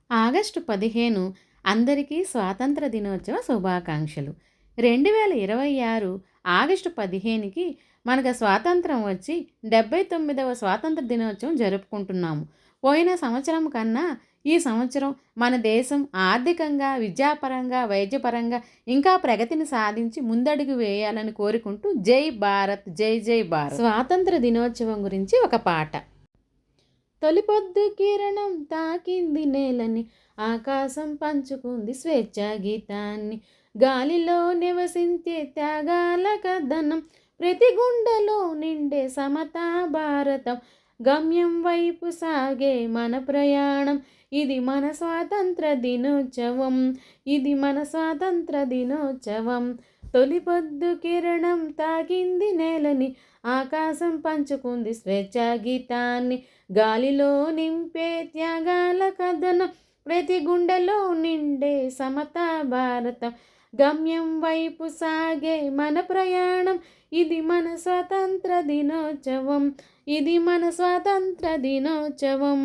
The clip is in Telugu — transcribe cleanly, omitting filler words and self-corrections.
ఆగస్టు 15 అందరికీ స్వాతంత్ర దినోత్సవ శుభాకాంక్షలు. 2026 ఆగస్టు 15కి మనకు స్వాతంత్రం వచ్చి 79వ స్వాతంత్ర దినోత్సవం జరుపుకుంటున్నాము. పోయిన సంవత్సరం కన్నా ఈ సంవత్సరం మన దేశం ఆర్థికంగా, విద్యాపరంగా, వైద్యపరంగా ఇంకా ప్రగతిని సాధించి ముందడుగు వేయాలని కోరుకుంటూ జై భారత్, జై జై భారత్. స్వాతంత్ర దినోత్సవం గురించి ఒక పాట. తొలిపొద్దు కిరణం తాకింది నేలని, ఆకాశం పంచుకుంది స్వేచ్ఛా గీతాన్ని, గాలిలో నివసించే త్యాగాల కథనం, ప్రతి గుండెలో నిండే సమతా భారతం, గమ్యం వైపు సాగే మన ప్రయాణం, ఇది మన స్వాతంత్ర దినోత్సవం, ఇది మన స్వాతంత్ర దినోత్సవం. తొలిపొద్దు కిరణం తాకింది నేలని, ఆకాశం పంచుకుంది స్వేచ్ఛా గీతాన్ని, గాలిలో నింపే త్యాగాల కథనం, ప్రతి గుండెలో నిండే సమతా భారతం, గమ్యం వైపు సాగే మన ప్రయాణం, ఇది మన స్వాతంత్ర దినోత్సవం, ఇది మన స్వాతంత్ర దినోత్సవం.